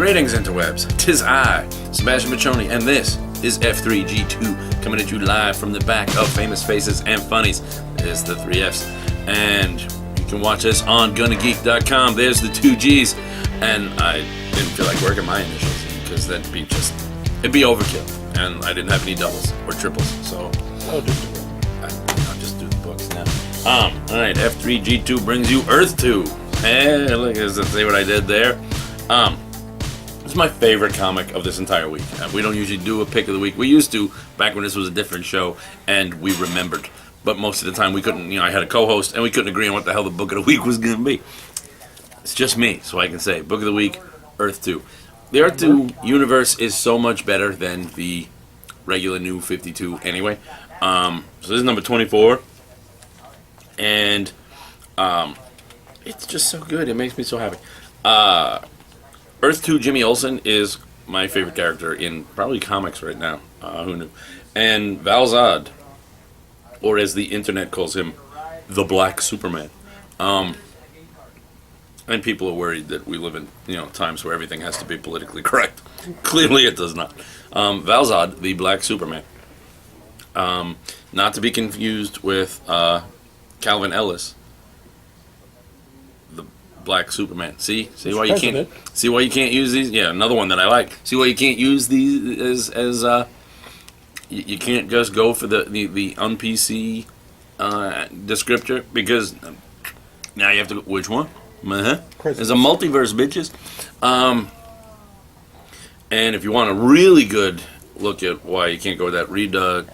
Greetings, interwebs. 'Tis I, Sebastian Piccione, and this is F3G2, coming at you live from the back of Famous Faces and Funnies. There's the 3 Fs. And you can watch us on GonnaGeek.com. There's the 2 Gs. And I didn't feel like working my initials because it'd be overkill. And I didn't have any doubles or triples, so I'll just do the books now. Alright, F3G2 brings you Earth 2. Hey, look, see what I did there? This is my favorite comic of this entire week. We don't usually do a pick of the week. We used to back when this was a different show and we remembered. But most of the time we couldn't, I had a co-host and we couldn't agree on what the hell the book of the week was going to be. It's just me, so I can say book of the week, Earth 2. The Earth 2 universe is so much better than the regular New 52 anyway. So this is number 24. And it's just so good. It makes me so happy. Earth 2 Jimmy Olsen is my favorite character in probably comics right now. Who knew? And Val-Zod, or as the internet calls him, the Black Superman. And people are worried that we live in times where everything has to be politically correct. Clearly it does not. Val-Zod, the Black Superman. Not to be confused with Calvin Ellis, the Black Superman. See why you can't use these? Yeah, another one that I like. See why you can't use these as you can't just go for the un-PC descriptor, because now you have to. Which one? There's a multiverse, bitches. And if you want a really good look at why you can't go with that, read the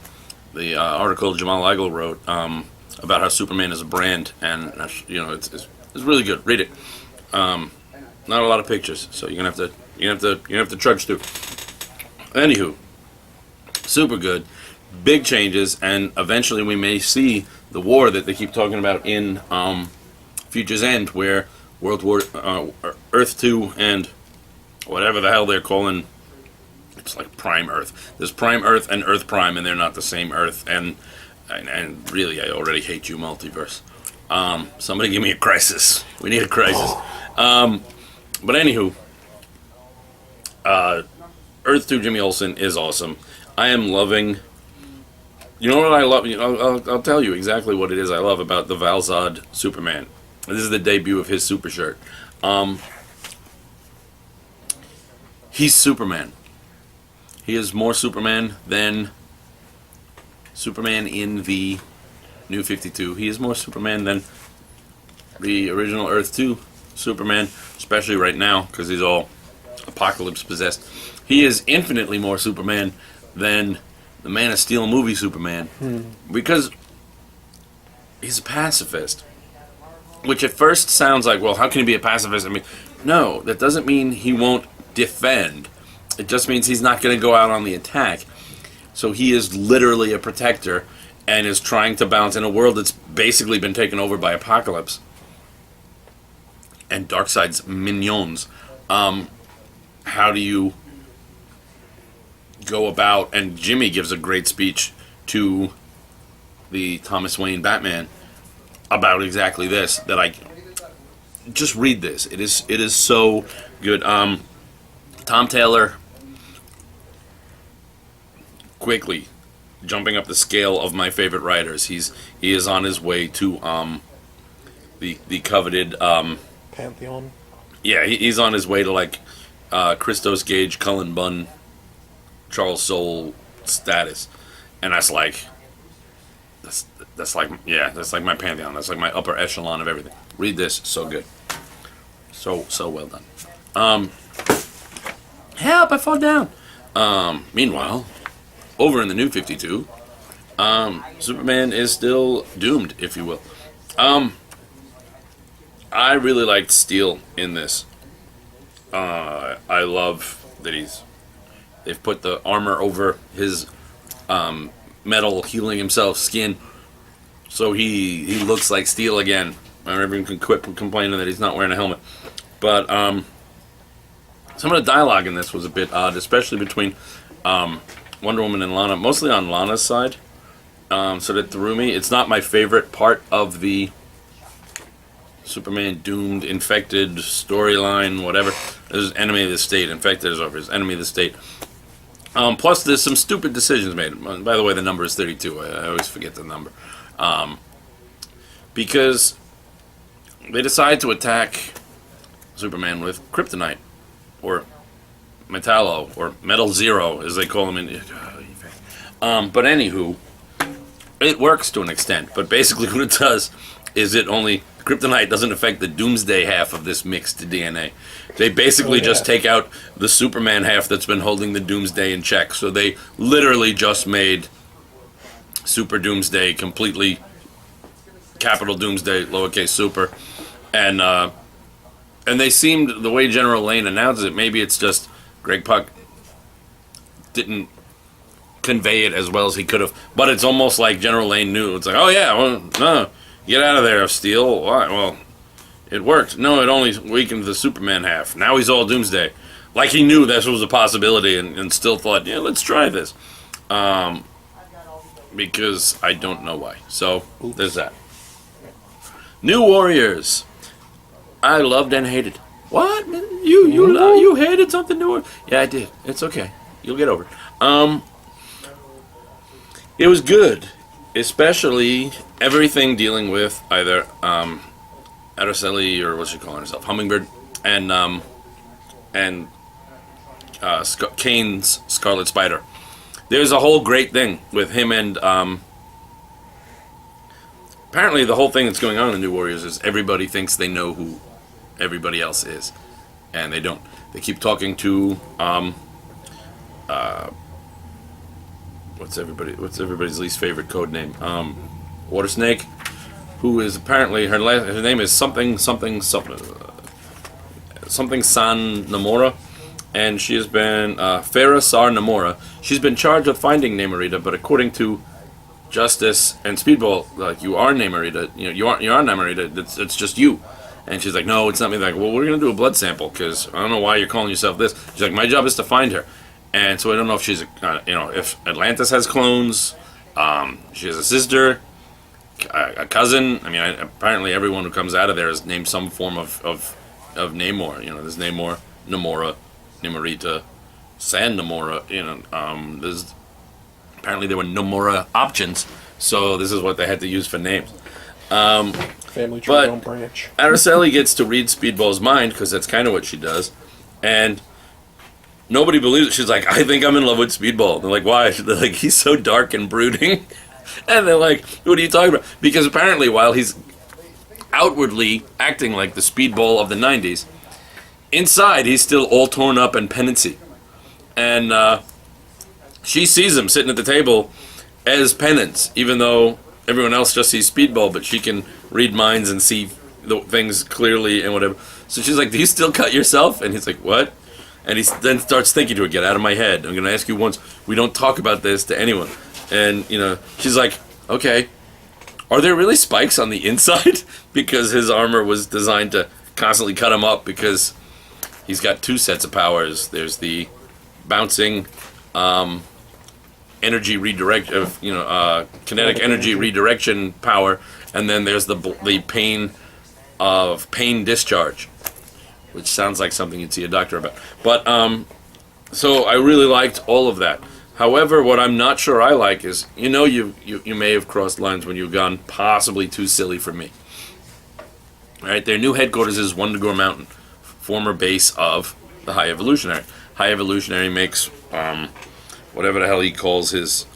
article Jamal Igle wrote about how Superman is a brand, and it's really good. Read it. Not a lot of pictures, so you're gonna have to trudge through. Anywho, super good, big changes, and eventually we may see the war that they keep talking about in Future's End, where Earth 2 and whatever the hell they're calling, it's like Prime Earth. There's Prime Earth and Earth Prime, and they're not the same Earth. And really, I already hate you, multiverse. Somebody give me a crisis. We need a crisis. But anywho, Earth 2 Jimmy Olsen is awesome. I am loving. You know what I love? I'll tell you exactly what it is I love about the Val-Zod Superman. This is the debut of his super shirt. He's Superman. He is more Superman than Superman in the New 52. He is more Superman than the original Earth 2 Superman, especially right now, because he's all apocalypse possessed. He is infinitely more Superman than the Man of Steel movie Superman, because he's a pacifist. Which at first sounds like, well, how can he be a pacifist? I mean, no, that doesn't mean he won't defend. It just means he's not going to go out on the attack. So he is literally a protector and is trying to balance in a world that's basically been taken over by Apocalypse and Darkseid's minions. How do you go about? And Jimmy gives a great speech to the Thomas Wayne Batman about exactly this. That I just read this. It is so good. Tom Taylor, quickly jumping up the scale of my favorite writers. He is on his way to the coveted Pantheon. Yeah, he's on his way to like Christos Gage, Cullen Bunn, Charles Soule status, and that's like my pantheon. That's like my upper echelon of everything. Read this, so good, so well done. Help! I fall down. Meanwhile, over in the New 52, Superman is still doomed, if you will. I really liked Steel in this. I love that they've put the armor over his metal healing himself skin, so he looks like Steel again. Everyone can quit complaining that he's not wearing a helmet. But some of the dialogue in this was a bit odd, especially between Wonder Woman and Lana, mostly on Lana's side. So that threw me. It's not my favorite part of the Superman doomed, infected storyline, whatever. There's enemy of the state. Infected is over. His enemy of the state. Plus, there's some stupid decisions made. By the way, the number is 32. I always forget the number. Because they decide to attack Superman with kryptonite, or Metallo, or Metal Zero, as they call him in. But anywho, it works to an extent. But basically, what it does is kryptonite doesn't affect the Doomsday half of this mixed DNA. They basically just take out the Superman half that's been holding the Doomsday in check. So they literally just made Super Doomsday completely capital Doomsday, lowercase super. And they seemed, the way General Lane announced it, maybe it's just Greg Pak didn't convey it as well as he could have. But it's almost like General Lane knew. It's like, oh yeah, well, no, get out of there, Steel. Why? Well, it worked. No, it only weakened the Superman half. Now he's all Doomsday. Like he knew this was a possibility and still thought, yeah, let's try this. Because I don't know why. So, there's that. New Warriors. I loved and hated. What? You hated something new? Yeah, I did. It's okay. You'll get over it. It was good. Especially everything dealing with either Araceli, or what's she calling herself, Hummingbird, and Kane's Scarlet Spider. There's a whole great thing with him and apparently the whole thing that's going on in New Warriors is everybody thinks they know who everybody else is, and they don't. They keep talking to what's everybody's least favorite code name? Water Snake, who is apparently her name is something San Namora, and she has been Farah Sar Namora. She's been charged with finding Namorita, but according to Justice and Speedball, like, you are Namorita. You are Namorita. It's just you. And she's like, no, it's not me. Like, well, we're gonna do a blood sample because I don't know why you're calling yourself this. She's like, my job is to find her. And so I don't know if she's, if Atlantis has clones. She has a sister, a cousin. I mean, apparently everyone who comes out of there is named some form of Namor. There's Namor, Namora, Namorita, San Namora. There's apparently there were Namora options, so this is what they had to use for names. Family tree don't branch. Araceli gets to read Speedball's mind because that's kind of what she does, and nobody believes it. She's like, I think I'm in love with Speedball. They're like, why? They're like, he's so dark and brooding. And they're like, what are you talking about? Because apparently while he's outwardly acting like the Speedball of the 90s, inside he's still all torn up and penancy. And she sees him sitting at the table as Penance, even though everyone else just sees Speedball, but she can read minds and see the things clearly and whatever. So she's like, do you still cut yourself? And he's like, what? And he then starts thinking to her, get out of my head. I'm going to ask you once. We don't talk about this to anyone. And, she's like, okay. Are there really spikes on the inside? Because his armor was designed to constantly cut him up because he's got two sets of powers. There's the bouncing energy redirect, kinetic energy redirection power. And then there's the pain discharge, which sounds like something you'd see a doctor about. But, so I really liked all of that. However, what I'm not sure I like is, you may have crossed lines when you've gone possibly too silly for me. All right, their new headquarters is Wundagore Mountain, former base of the High Evolutionary. High Evolutionary makes, whatever the hell he calls his...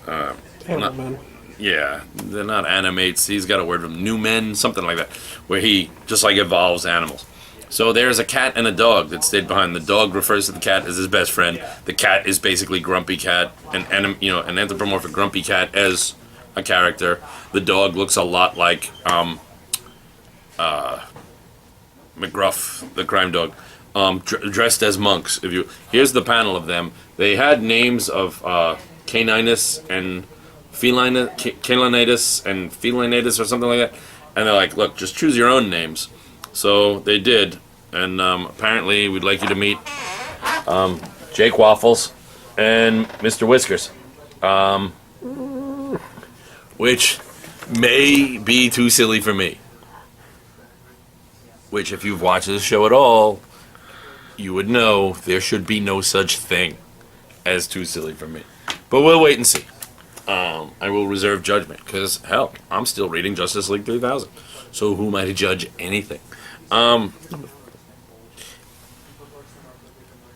Animal. Yeah, they're not animates. He's got a word from new men, something like that, where he just like evolves animals. So there's a cat and a dog that stayed behind. The dog refers to the cat as his best friend. The cat is basically Grumpy Cat, an anthropomorphic Grumpy Cat as a character. The dog looks a lot like McGruff, the crime dog, dressed as monks. Here's the panel of them. They had names of Caninus and Calinitis and Felinitis or something like that. And they're like, look, just choose your own names. So they did. And apparently we'd like you to meet Jake Waffles and Mr. Whiskers. Which may be too silly for me. Which, if you've watched this show at all, you would know there should be no such thing as too silly for me. But we'll wait and see. I will reserve judgment, because, hell, I'm still reading Justice League 3000. So who am I to judge anything?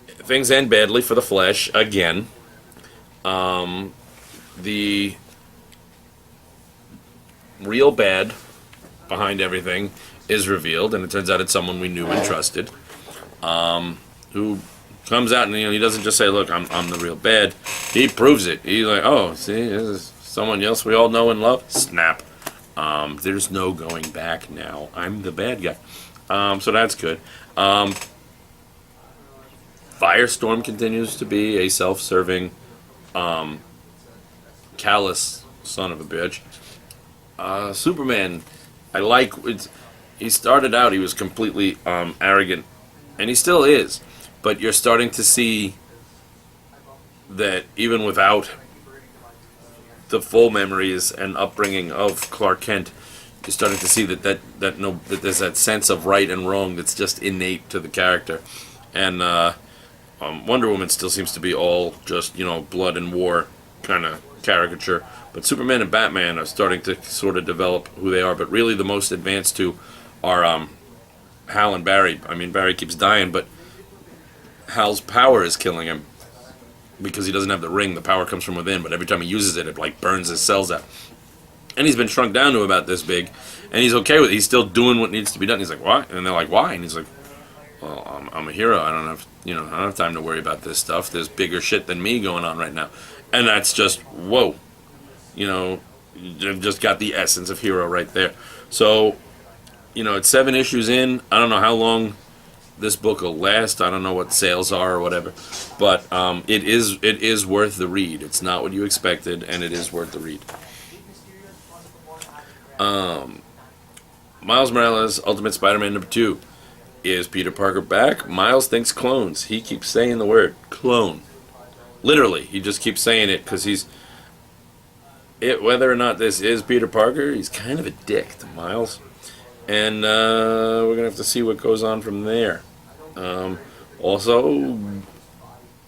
Things end badly for the Flash, again. The real bad behind everything is revealed, and it turns out it's someone we knew and trusted, who comes out and he doesn't just say, "Look, I'm the real bad." He proves it. He's like, "Oh, see, this is someone else we all know and love." Snap. There's no going back now. I'm the bad guy. So that's good. Firestorm continues to be a self-serving, callous son of a bitch. Superman, I like. He started out, he was completely arrogant, and he still is. But you're starting to see that even without the full memories and upbringing of Clark Kent, you're starting to see that there's that sense of right and wrong that's just innate to the character. And Wonder Woman still seems to be all just, blood and war kind of caricature. But Superman and Batman are starting to sort of develop who they are. But really the most advanced two are Hal and Barry. I mean, Barry keeps dying, but Hal's power is killing him because he doesn't have the ring. The power comes from within, but every time he uses it, it like burns his cells out. And he's been shrunk down to about this big, and he's okay with it. He's still doing what needs to be done. He's like, "What?" And they're like, "Why?" And he's like, "Well, I'm a hero. I don't have time to worry about this stuff. There's bigger shit than me going on right now." And that's just, whoa. You've just got the essence of hero right there. So, it's 7 issues in. I don't know how long this book will last. I don't know what sales are or whatever. But it is worth the read. It's not what you expected, and it is worth the read. Miles Morales, Ultimate Spider-Man #2. Is Peter Parker back? Miles thinks clones. He keeps saying the word clone. Literally, he just keeps saying it because whether or not this is Peter Parker, he's kind of a dick to Miles. And we're going to have to see what goes on from there. Also,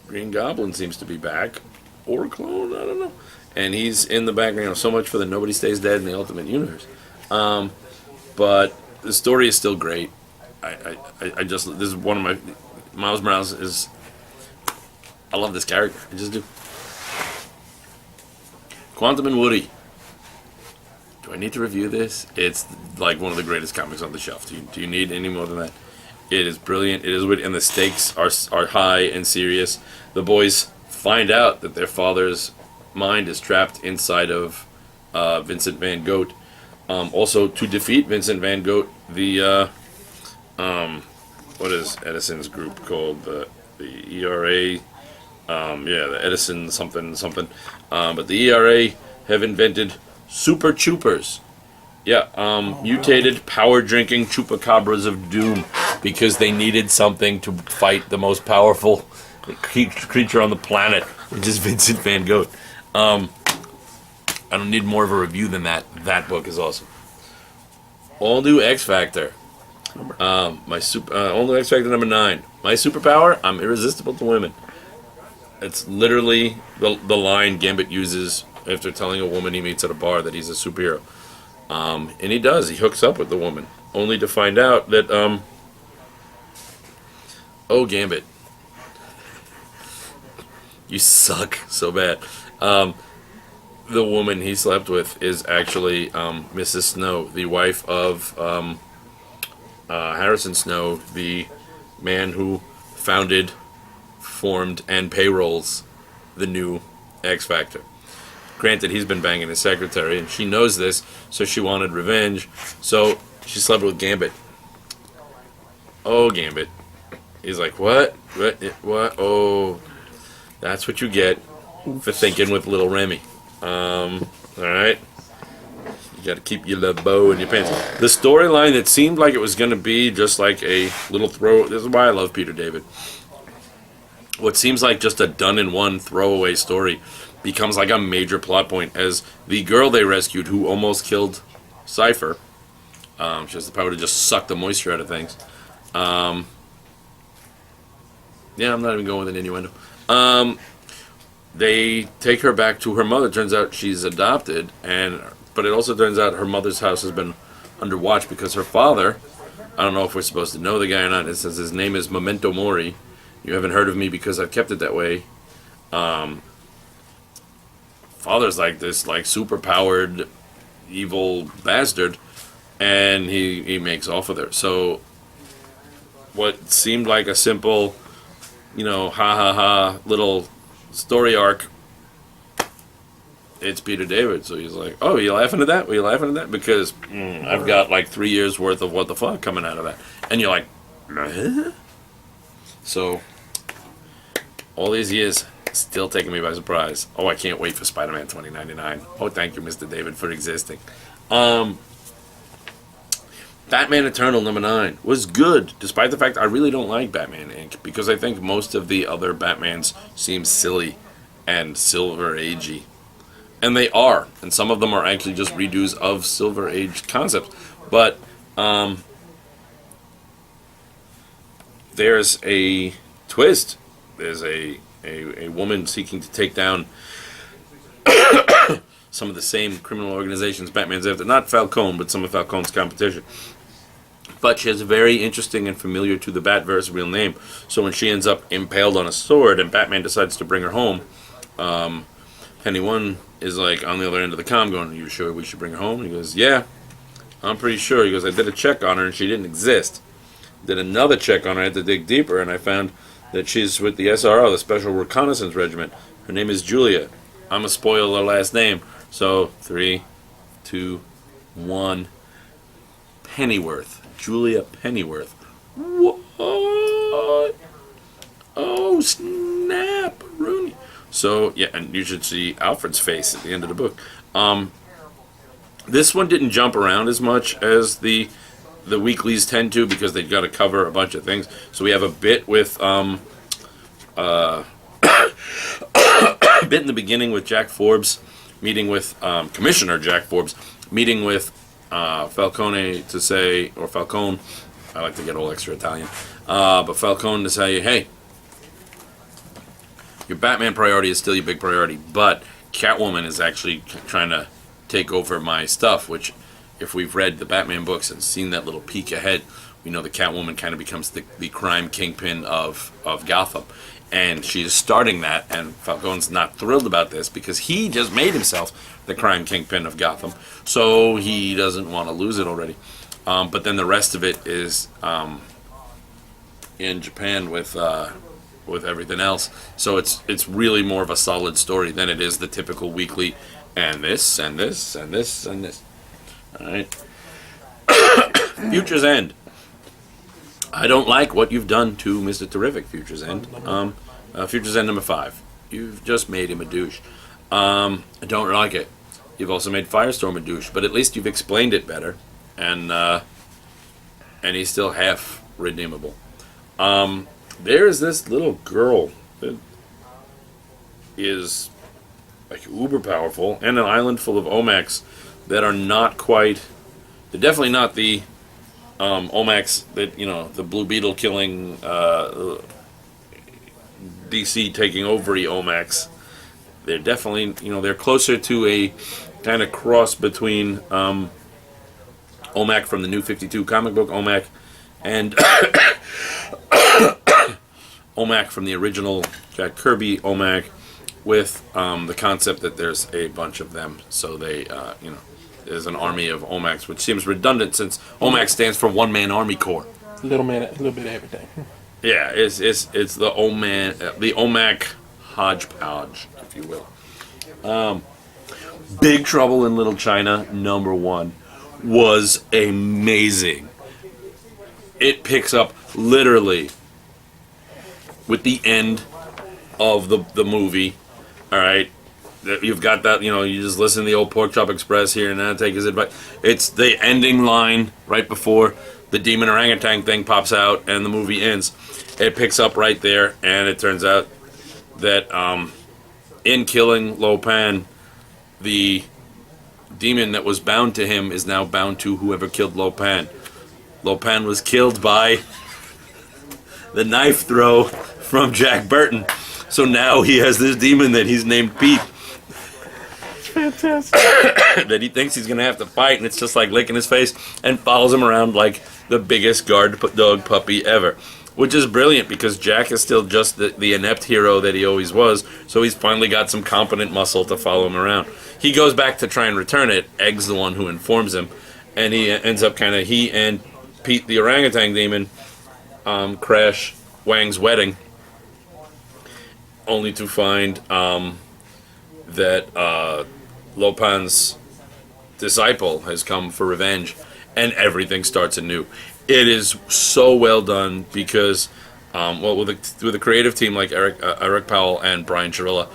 Green Goblin seems to be back. Or a clone, I don't know. And he's in the background. So much for the Nobody Stays Dead in the Ultimate Universe. But the story is still great. I just, this is one of my, Miles Morales is, I love this character. I just do. Quantum and Woody. Do I need to review this? It's like one of the greatest comics on the shelf. Do you need any more than that? It is brilliant. It is witty, and the stakes are high and serious. The boys find out that their father's mind is trapped inside of Vincent Van Gogh. Also, to defeat Vincent Van Gogh, the what is Edison's group called? The ERA. The Edison something. But the ERA have invented Super Choopers. Mutated, power-drinking chupacabras of doom because they needed something to fight the most powerful creature on the planet, which is Vincent Van Gogh. I don't need more of a review than that. That book is awesome. All new XFactor. All new XFactor #9. My superpower? I'm irresistible to women. It's literally the line Gambit uses after telling a woman he meets at a bar that he's a superhero. And he does. He hooks up with the woman, only to find out that, Gambit, you suck so bad. The woman he slept with is actually Mrs. Snow, the wife of Harrison Snow, the man who founded, formed, and payrolls the new XFactor. Granted, he's been banging his secretary, and she knows this, so she wanted revenge, so she slept with Gambit. Oh, Gambit. He's like, what? What? Oh, that's what you get for thinking with little Remy. Alright. You gotta keep your little bow in your pants. The storyline that seemed like it was gonna be just like a little throw. This is why I love Peter David. What seems like just a done-in-one throwaway story becomes like a major plot point as the girl they rescued who almost killed Cypher She has the power to just suck the moisture out of things. Yeah, I'm not even going with an innuendo. They take her back to her mother. Turns out she's adopted, but it also turns out her mother's house has been under watch because her father, I don't know if we're supposed to know the guy or not, it says his name is Memento Mori. You haven't heard of me because I've kept it that way. Father's like this, like, super-powered, evil bastard, and he makes off with her. So, what seemed like a simple, ha-ha-ha little story arc, it's Peter David. So he's like, oh, you laughing at that? Were you laughing at that? Because I've got like 3 years worth of what the fuck coming out of that. And you're like, huh? So, all these years, still taking me by surprise. Oh, I can't wait for Spider-Man 2099. Oh, thank you, Mr. David, for existing. Batman Eternal #9 was good, despite the fact I really don't like Batman Inc. because I think most of the other Batmans seem silly and Silver Agey. And they are, and some of them are actually just redos of Silver Age concepts. But there's a twist. There's a woman seeking to take down some of the same criminal organizations Batman's after. Not Falcone, but some of Falcone's competition. But she has a very interesting and familiar to the Batverse real name. So when she ends up impaled on a sword and Batman decides to bring her home, Penny One is like on the other end of the comm going, are you sure we should bring her home? And he goes, yeah, I'm pretty sure. He goes, I did a check on her and she didn't exist. Did another check on her, I had to dig deeper, and I found that she's with the SRO, the Special Reconnaissance Regiment. Her name is Julia. I'm going to spoil her last name. So, 3, 2, 1. Pennyworth. Julia Pennyworth. What? Oh, snap. Rooney. So, yeah, and you should see Alfred's face at the end of the book. This one didn't jump around as much as the weeklies tend to because they've got to cover a bunch of things. So we have a bit with a bit in the beginning with Jack Forbes meeting with Commissioner Jack Forbes meeting with Falcone to say, or Falcone, I like to get all extra Italian, but Falcone to say, hey, your Batman priority is still your big priority, but Catwoman is actually trying to take over my stuff, which, if we've read the Batman books and seen that little peek ahead, we know the Catwoman kind of becomes the crime kingpin of Gotham. And she is starting that, and Falcone's not thrilled about this because he just made himself the crime kingpin of Gotham, so he doesn't want to lose it already. But then the rest of it is in Japan with everything else. So it's really more of a solid story than it is the typical weekly and this and this and this and this. Alright. Future's End. I don't like what you've done to Mr. Terrific, Future's End. Future's End #5. You've just made him a douche. I don't like it. You've also made Firestorm a douche, but at least you've explained it better. And he's still half redeemable. There is this little girl that is like uber powerful, and an island full of Omacs that are not quite. They're definitely not the Omacs that, the Blue Beetle killing DC taking over Omacs. They're definitely, they're closer to a kind of cross between Omac from the New 52 comic book Omac and Omac from the original Jack Kirby Omac, with the concept that there's a bunch of them, so they, there's an army of Omacs, which seems redundant since Omac stands for One Man Army Corps. Little bit of everything. Yeah, it's the Omac hodgepodge, if you will. Big Trouble in Little China #1 was amazing. It picks up literally with the end of the movie. All right, you've got that. You just listen to the old Pork Chop Express here and there, take his advice. It's the ending line right before the demon orangutan thing pops out and the movie ends. It picks up right there, and it turns out that in killing Lo Pan, the demon that was bound to him is now bound to whoever killed Lopan. Lopan was killed by the knife throw from Jack Burton. So now he has this demon that he's named Pete. Fantastic. That he thinks he's going to have to fight, and it's just like licking his face, and follows him around like the biggest guard dog puppy ever. Which is brilliant, because Jack is still just the inept hero that he always was, so he's finally got some competent muscle to follow him around. He goes back to try and return it. Egg's the one who informs him, and he ends up he and Pete the orangutan demon crash Wang's wedding, only to find that Lopan's disciple has come for revenge, and everything starts anew. It is so well done because, with a creative team like Eric Powell and Brian Chirilla,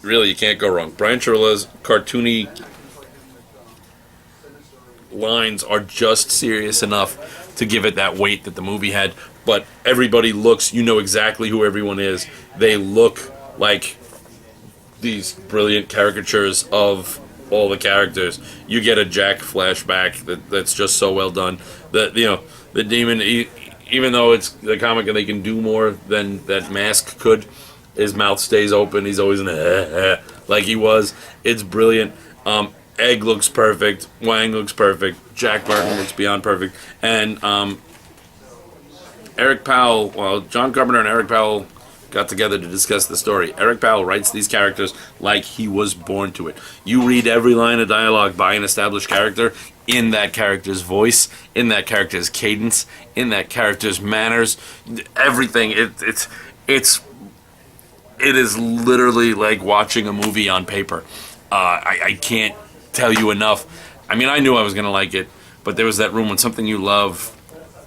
really you can't go wrong. Brian Chirilla's cartoony lines are just serious enough to give it that weight that the movie had, but everybody looks, you know exactly who everyone is. They look like these brilliant caricatures of all the characters. You get a Jack flashback that's just so well done. The demon, even though it's the comic and they can do more than that mask could, his mouth stays open. He's always in like he was. It's brilliant. Egg looks perfect. Wang looks perfect. Jack Burton looks beyond perfect. And Eric Powell, John Carpenter and Eric Powell got together to discuss the story. Eric Powell writes these characters like he was born to it. You read every line of dialogue by an established character in that character's voice, in that character's cadence, in that character's manners, everything. It is literally like watching a movie on paper. I can't tell you enough. I mean, I knew I was going to like it, but there was that room when something you love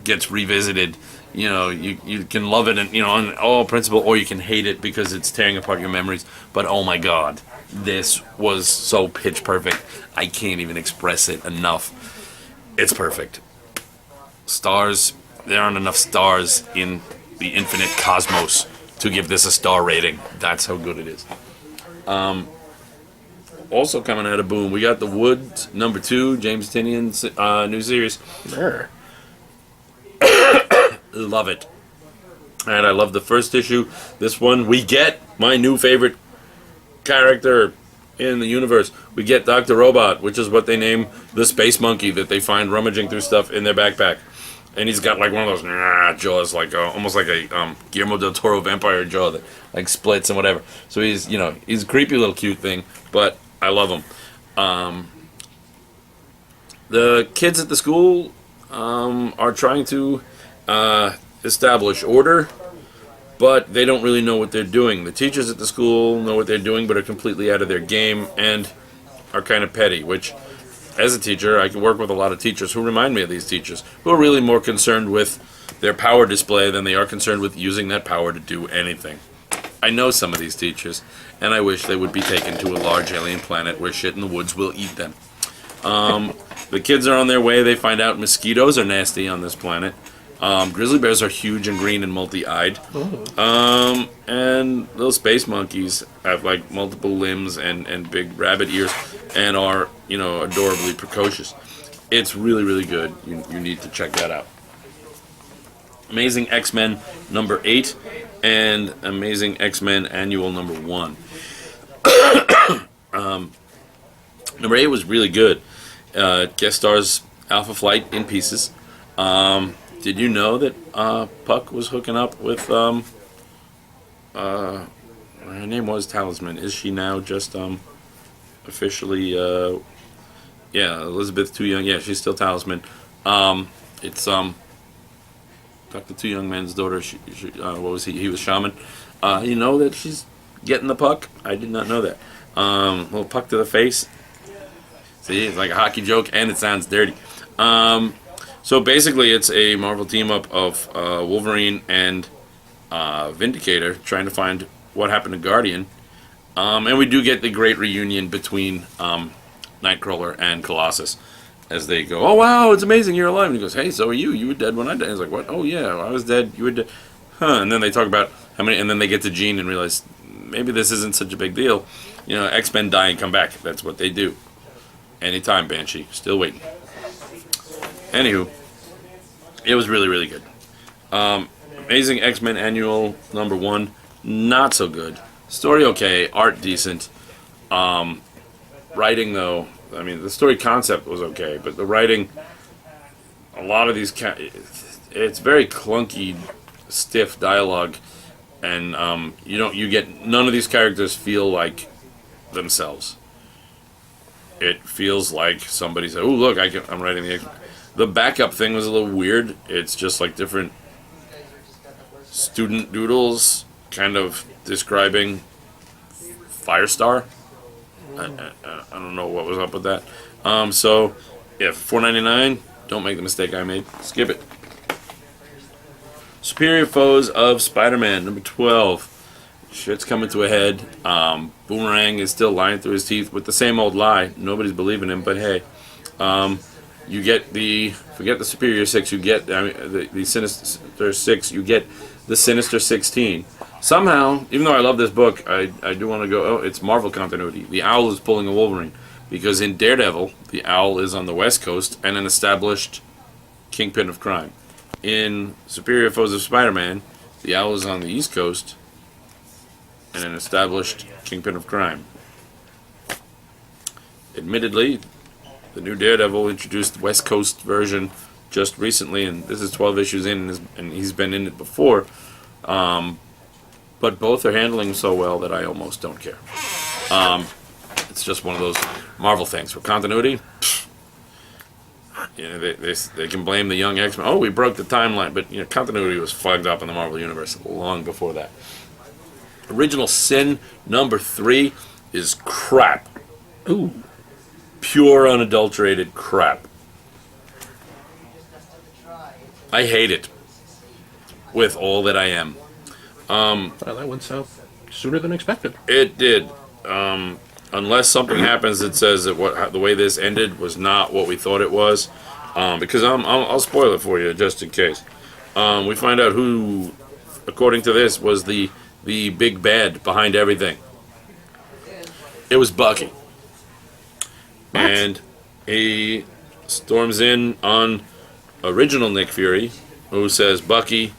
gets revisited. You know, you can love it and, on all principle, or you can hate it because it's tearing apart your memories. But oh my God, this was so pitch perfect. I can't even express it enough. It's perfect. Stars, there aren't enough stars in the infinite cosmos to give this a star rating. That's how good it is. Also coming out of Boom, we got The Woods #2, James Tynion's new series. Sure. Love it. And I love the first issue. This one, we get my new favorite character in the universe. We get Dr. Robot, which is what they name the space monkey that they find rummaging through stuff in their backpack. And he's got like one of those jaws, like almost like a Guillermo del Toro vampire jaw that like splits and whatever. So he's a creepy little cute thing, but I love him. The kids at the school are trying to establish order, but they don't really know what they're doing. The teachers at the school know what they're doing, but are completely out of their game and are kind of petty, which, as a teacher, I can work with a lot of teachers who remind me of these teachers, who are really more concerned with their power display than they are concerned with using that power to do anything. I know some of these teachers, and I wish they would be taken to a large alien planet where shit in the woods will eat them. The kids are on their way. They find out mosquitoes are nasty on this planet. Grizzly bears are huge and green and multi-eyed. And little space monkeys have like multiple limbs and big rabbit ears and are, adorably precocious. It's really, really good. You need to check that out. Amazing X-Men #8 and Amazing XMen Annual #1. #8 was really good. Guest stars Alpha Flight in pieces. Did you know that Puck was hooking up with her name was Talisman? Is she now just officially Elizabeth Two Young? Yeah, she's still Talisman. It's Dr. Two Young Men's daughter. What was he? He was Shaman. You know that she's getting the puck? I did not know that. Little puck to the face. See, it's like a hockey joke, and it sounds dirty. So basically, it's a Marvel team-up of Wolverine and Vindicator trying to find what happened to Guardian. And we do get the great reunion between Nightcrawler and Colossus as they go, "Oh, wow, it's amazing you're alive." And he goes, "Hey, so are you. You were dead when I died." He's like, "What? Oh, yeah, I was dead. You were dead." Huh. And then they talk about how many, and then they get to Jean and realize maybe this isn't such a big deal. X-Men die and come back. That's what they do. Anytime, Banshee. Still waiting. Anywho, it was really, really good. Amazing X-Men Annual #1. Not so good. Story okay. Art decent. Writing, though, I mean, the story concept was okay, but the writing, a lot of these, it's very clunky, stiff dialogue, and you get none of these characters feel like themselves. It feels like somebody said, "Oh, look, I'm writing the." The backup thing was a little weird. It's just like different student doodles, kind of describing Firestar. I don't know what was up with that. So, yeah, $4.99. Don't make the mistake I made. Skip it. Superior Foes of Spider-Man #12. Shit's coming to a head. Boomerang is still lying through his teeth with the same old lie. Nobody's believing him, but hey. You get forget the Superior 6, you get the Sinister 6, you get the Sinister 16. Somehow, even though I love this book, I do want to go, oh, it's Marvel continuity. The Owl is pulling a Wolverine. Because in Daredevil, the Owl is on the West Coast and an established kingpin of crime. In Superior Foes of Spider-Man, the Owl is on the East Coast and an established kingpin of crime. Admittedly, the new Daredevil introduced the West Coast version just recently, and this is 12 issues in, and he's been in it before. But both are handling so well that I almost don't care. It's just one of those Marvel things. For continuity, you know, they can blame the young X-Men. Oh, we broke the timeline, but you know, continuity was fucked up in the Marvel Universe long before that. Original Sin #3 is crap. Ooh. Pure, unadulterated crap. I hate it with all that I am. Well, that went south sooner than expected. It did. Unless something happens that says that the way this ended was not what we thought it was. Because I'll spoil it for you just in case. We find out who, according to this, was the big bad behind everything. It was Bucky. What? And he storms in on original Nick Fury, who says, "Bucky,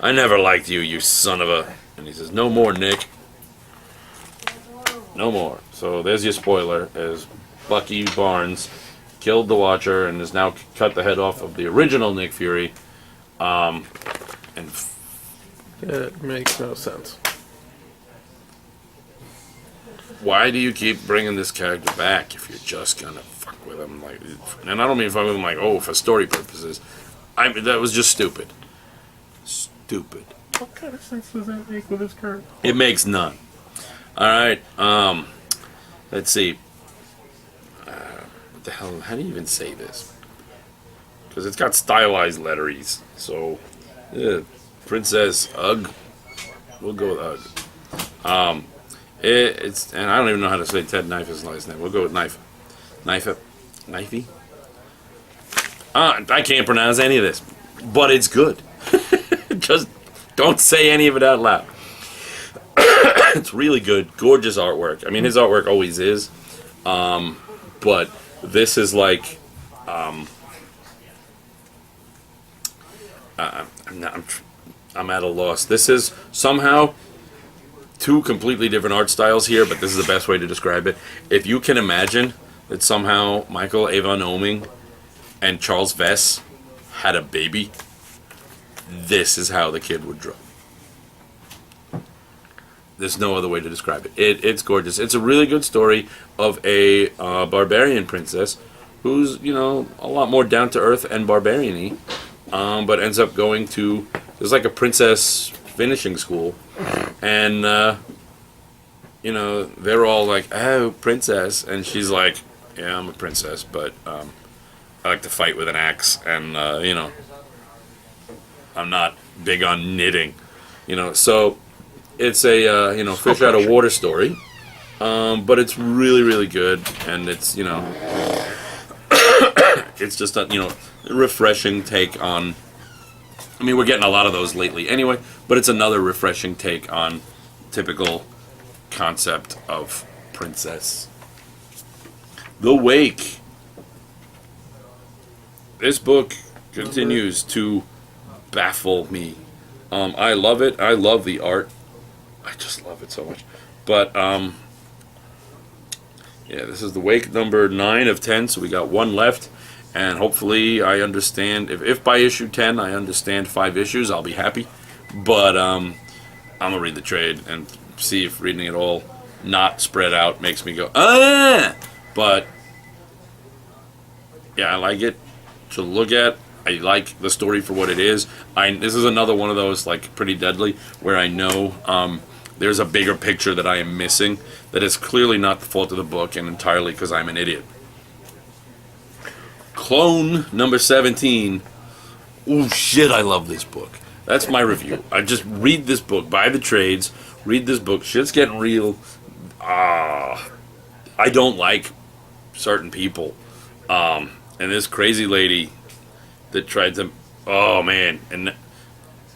I never liked you, you son of a..." And he says, "No more, Nick. No more." So there's your spoiler, as Bucky Barnes killed the Watcher and has now cut the head off of the original Nick Fury. It makes no sense. Why do you keep bringing this character back if you're just gonna fuck with him? Like, and I don't mean fuck with him like, oh, for story purposes. I mean, that was just stupid. Stupid. What kind of sense does that make with his character? It makes none. All right. Let's see. What the hell? How do you even say this? Because it's got stylized letteries. So, Princess Ugg. We'll go with Ugg. It's, and I don't even know how to say Ted Knife's last name. We'll go with Knife. Knifey? I can't pronounce any of this, but it's good. Just don't say any of it out loud. It's really good. Gorgeous artwork. I mean, his artwork always is. But this is like... I'm at a loss. This is somehow... two completely different art styles here, but this is the best way to describe it. If you can imagine that somehow Michael Avon Oeming and Charles Vess had a baby, this is how the kid would draw. There's no other way to describe it. It's gorgeous. It's a really good story of a barbarian princess who's, you know, a lot more down-to-earth and barbarian-y, but ends up going to... There's like a princess finishing school. And, you know, they're all like, "Oh, princess." And she's like, "Yeah, I'm a princess, but I like to fight with an axe. And, you know, I'm not big on knitting." You know, so it's a, you know, fish out of water story. But it's really, really good. And it's, you know, it's just a, you know, refreshing take on... I mean, we're getting a lot of those lately anyway, but it's another refreshing take on typical concept of princess. The Wake this book continues to baffle me. I love it. I love the art. I just love it so much. But yeah, this is the wake number 9 of 10, so we got one left. And hopefully I understand, if by issue 10 I understand 5 issues, I'll be happy. But I'm going to read the trade and see if reading it all not spread out makes me go, ah! But, yeah, I like it to look at. I like the story for what it is. This is another one of those, like, Pretty Deadly, where I know there's a bigger picture that I am missing that is clearly not the fault of the book and entirely because I'm an idiot. Clone number 17. Oh shit, I love this book. That's my review. I just read this book, buy the trades, read this book. Shit's getting real. I don't like certain people. And this crazy lady that tried to... Oh man. And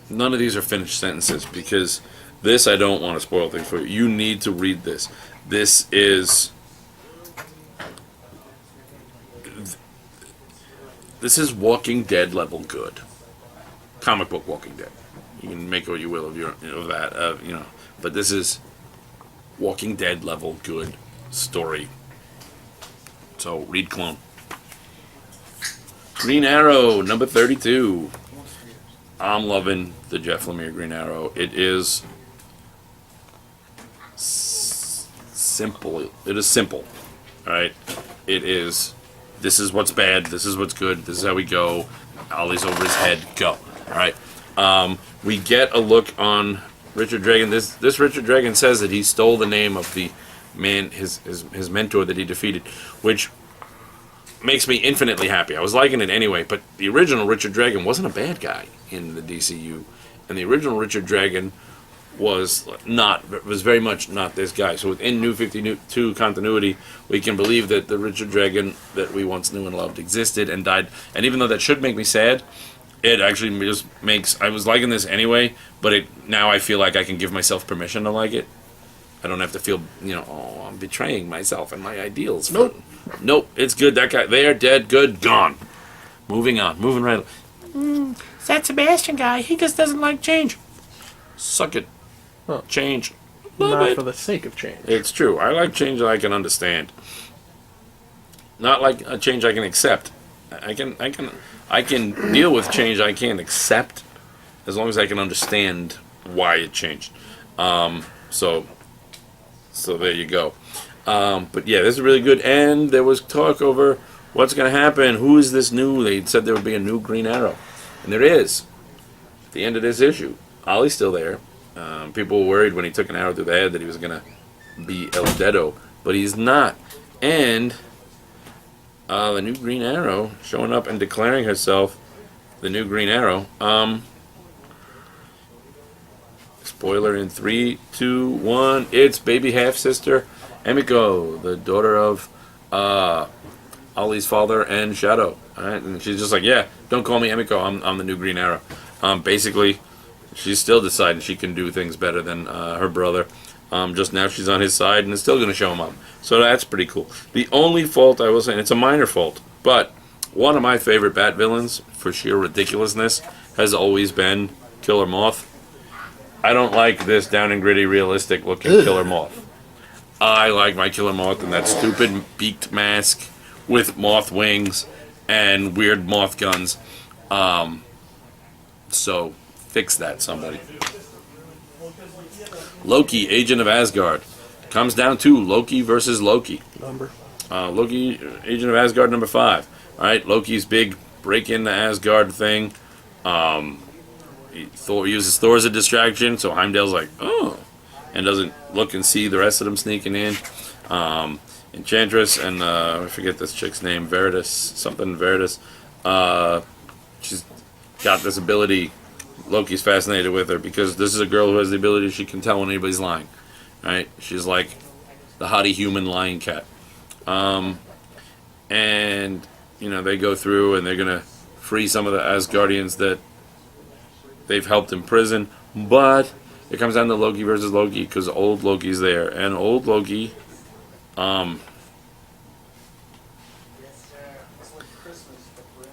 none of these are finished sentences because this, I don't want to spoil things for you. You need to read this. This is... This is Walking Dead level good. Comic book Walking Dead. You can make what you will of that, you know. But this is Walking Dead level good story. So read Clone. Green Arrow number 32. I'm loving the Jeff Lemire Green Arrow. It is simple. It is simple. All right. It is. This is what's bad. This is what's good. This is how we go. Ollie's over his head. Go. All right. We get a look on Richard Dragon. This Richard Dragon says that he stole the name of the man, his mentor that he defeated, which makes me infinitely happy. I was liking it anyway, but the original Richard Dragon wasn't a bad guy in the DCU, and the original Richard Dragon was very much not this guy. So within New 52 continuity, we can believe that the Richard Dragon that we once knew and loved existed and died. And even though that should make me sad, it actually just makes... I was liking this anyway, but now I feel like I can give myself permission to like it. I don't have to feel, oh, I'm betraying myself and my ideals. Nope, it's good. That guy, they are dead, good, gone. Moving on, moving right on. That Sebastian guy, he just doesn't like change. Suck it. Huh. Change. Not for the sake of change. It's true. I like change that I can understand. Not like a change I can accept. I can deal with change I can't accept as long as I can understand why it changed. So there you go. But yeah, this is really good. And there was talk over what's going to happen. Who is this new? They said there would be a new Green Arrow. And there is. At the end of this issue. Ollie's still there. People were worried when he took an arrow through the head that he was going to be El Dedo. But he's not. And the new Green Arrow showing up and declaring herself the new Green Arrow. Spoiler in 3, 2, 1. It's baby half-sister Emiko, the daughter of Ollie's father and Shadow. All right? And she's just like, yeah, don't call me Emiko. I'm the new Green Arrow. Basically, she's still deciding she can do things better than her brother. Just now she's on his side and is still going to show him up. So that's pretty cool. The only fault I will say, and it's a minor fault, but one of my favorite Bat villains, for sheer ridiculousness, has always been Killer Moth. I don't like this down and gritty, realistic looking Killer Moth. I like my Killer Moth in that stupid beaked mask with moth wings and weird moth guns. So fix that, somebody. Loki, Agent of Asgard. Comes down to Loki versus Loki. Loki, Agent of Asgard number 5. Alright, Loki's big break into Asgard thing. Thor uses Thor as a distraction, so Heimdall's like, oh, and doesn't look and see the rest of them sneaking in. Enchantress and I forget this chick's name, Veritas, she's got this ability. Loki's fascinated with her because this is a girl who has the ability she can tell when anybody's lying. Right? She's like the hottie human lying cat. And they go through and they're gonna free some of the Asgardians that they've helped in prison, but it comes down to Loki versus Loki because old Loki's there, and old Loki,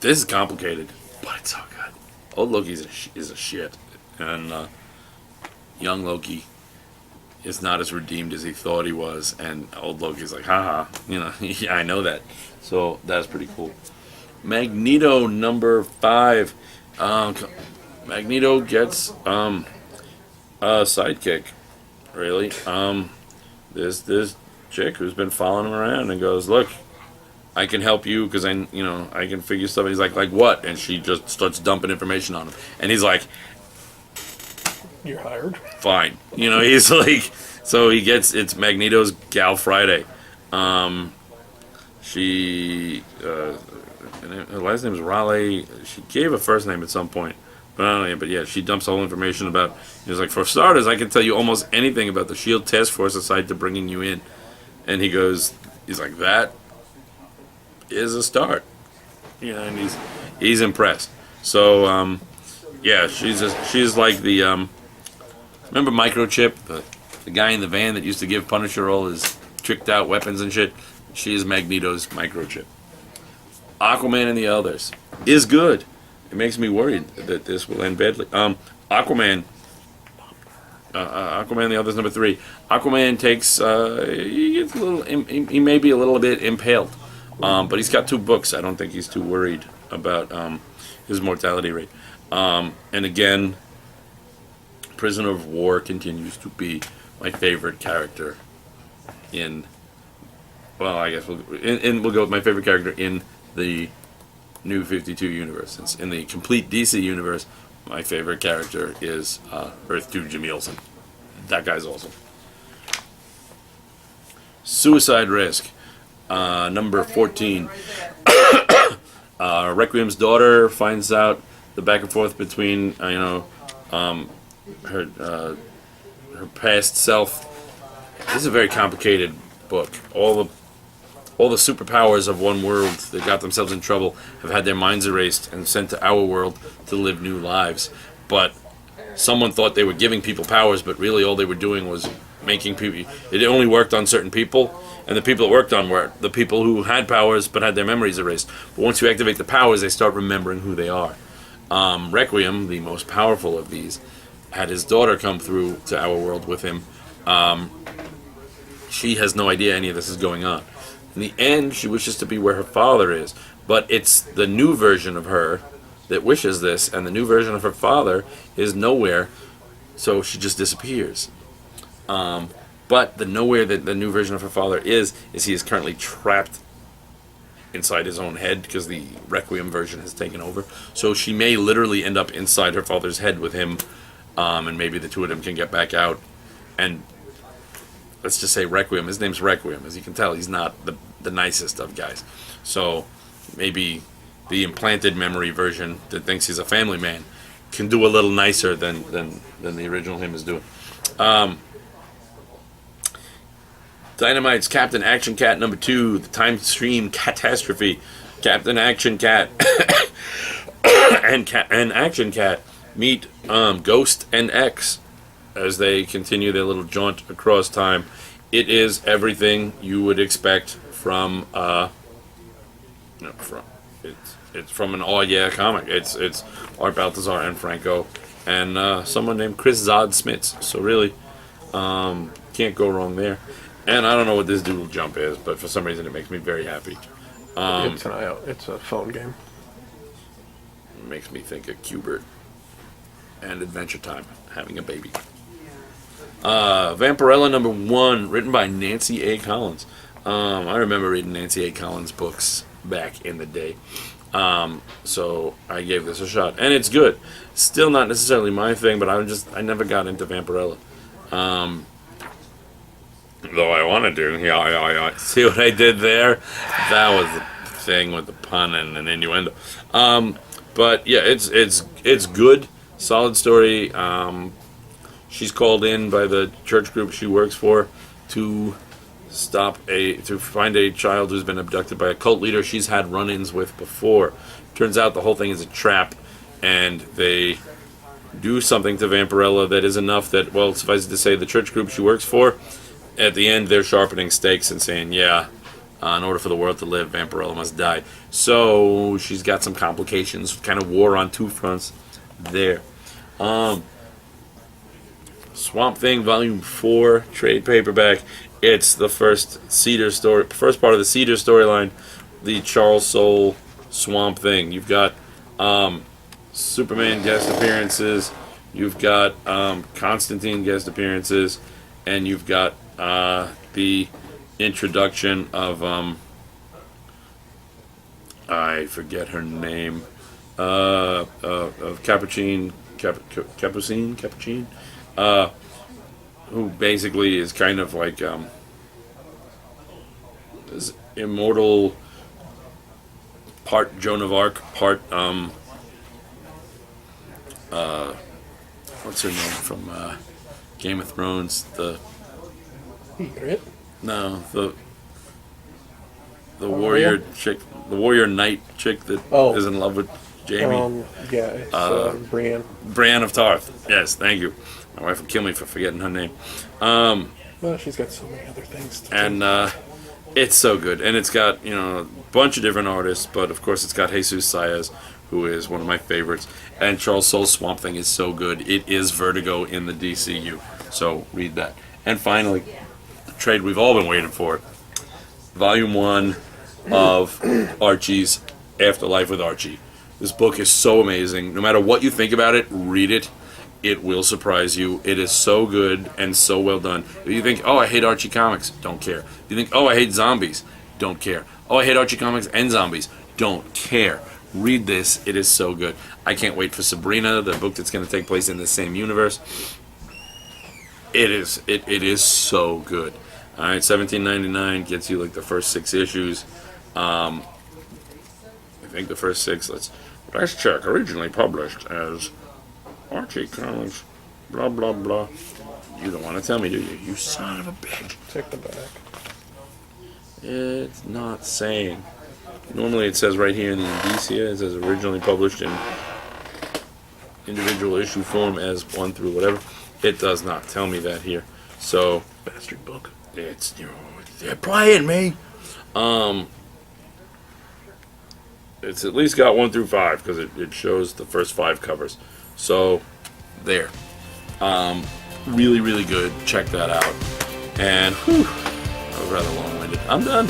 This is complicated, but it's so good. Old Loki is a shit, and young Loki is not as redeemed as he thought he was, and old Loki's like, haha, yeah, I know that. So that's pretty cool. Magneto number 5. Magneto gets a sidekick, really. This chick who's been following him around and goes, look, I can help you because I can figure stuff. He's like what? And she just starts dumping information on him, and he's like, you're hired. Fine. He's like, so he gets, it's Magneto's Gal Friday. She, her last name is Raleigh. She gave a first name at some point, but I don't know. But yeah, she dumps all information about. He's like, for starters, I can tell you almost anything about the SHIELD task force aside to bringing you in. And he's like, that is a start. And he's impressed. So yeah, she's like the remember Microchip, the guy in the van that used to give Punisher all his tricked out weapons and shit. She is Magneto's Microchip. Aquaman and the Others is good. It makes me worried that this will end badly. Aquaman and the Others number 3. Aquaman takes he gets a little. He may be a little bit impaled, but he's got 2 books. I don't think he's too worried about his mortality rate. And again, Prisoner of War continues to be my favorite character in. Well, I guess we'll go with my favorite character in the New 52 universe. In the complete DC universe, my favorite character is Earth 2 Jamilson. That guy's awesome. Suicide Risk, number 14. Requiem's daughter finds out the back and forth between her past self. This is a very complicated book. All the superpowers of one world that got themselves in trouble have had their minds erased and sent to our world to live new lives. But someone thought they were giving people powers, but really all they were doing was making people. It only worked on certain people, and the people it worked on were the people who had powers but had their memories erased. But once you activate the powers, they start remembering who they are. Requiem, the most powerful of these, had his daughter come through to our world with him. She has no idea any of this is going on. In the end, she wishes to be where her father is, but it's the new version of her that wishes this, and the new version of her father is nowhere, so she just disappears. But the nowhere that the new version of her father is he is currently trapped inside his own head because the Requiem version has taken over. So she may literally end up inside her father's head with him, and maybe the two of them can get back out. And let's just say Requiem, his name's Requiem. As you can tell, he's not the nicest of guys. So maybe the implanted memory version that thinks he's a family man can do a little nicer than the original him is doing. Dynamite's Captain Action Cat number 2, the Time Stream Catastrophe. Captain Action Cat and Action Cat meet Ghost and X as they continue their little jaunt across time. It is everything you would expect from it's from an comic. It's Art Balthazar and Franco and someone named Chris Zod Smits. So really, can't go wrong there. And I don't know what this Doodle Jump is, but for some reason it makes me very happy. It's a phone game. It makes me think of Q*bert and Adventure Time having a baby. Vampirella number 1, written by Nancy A. Collins. I remember reading Nancy A. Collins books back in the day. So I gave this a shot. And it's good. Still not necessarily my thing, but I never got into Vampirella. Though I want to do. Yeah. See what I did there? That was the thing with the pun and an innuendo. But yeah, it's good. Solid story. She's called in by the church group she works for to find a child who's been abducted by a cult leader she's had run-ins with before. Turns out the whole thing is a trap, and they do something to Vampirella that is enough that, well, suffice it to say, the church group she works for, at the end, they're sharpening stakes and saying, yeah, In order for the world to live, Vampirella must die. So she's got some complications, kind of war on two fronts there. Swamp Thing Volume 4 trade paperback. It's the first part of the Cedar storyline, the Charles Soule Swamp Thing. You've got Superman guest appearances, you've got Constantine guest appearances, and you've got the introduction of I forget her name, of Capucine, who basically is kind of like is immortal, part Joan of Arc, part what's her name from Game of Thrones? The warrior chick, the warrior knight chick that is in love with Jamie. It's Brienne. Brienne of Tarth. Yes, thank you. My wife will kill me for forgetting her name. Well, she's got so many other things to do. And it's so good. And it's got, a bunch of different artists, but of course it's got Jesus Saez, who is one of my favorites. And Charles Soule's Swamp Thing is so good. It is Vertigo in the DCU. So read that. And finally, the trade we've all been waiting for. Volume 1 of Archie's Afterlife with Archie. This book is so amazing. No matter what you think about it, read it. It will surprise you. It is so good and so well done. If you think, oh, I hate Archie comics, don't care. If you think, oh, I hate zombies, don't care. Oh, I hate Archie comics and zombies, don't care. Read this. It is so good. I can't wait for Sabrina, the book that's going to take place in the same universe. It is so good. All right, $17.99 gets you like the first 6 issues. I think the first 6. Let's check. Originally published as Archie Comics, blah blah blah. You don't want to tell me, do you? You son of a bitch. Check the back. It's not saying. Normally it says right here in the indicia, it says originally published in individual issue form as 1 through whatever. It does not tell me that here. So Bastard book. They're playing me. It's at least got 1 through 5 because it shows the first 5 covers. So there. Really, really good. Check that out. And that was rather long-winded. I'm done.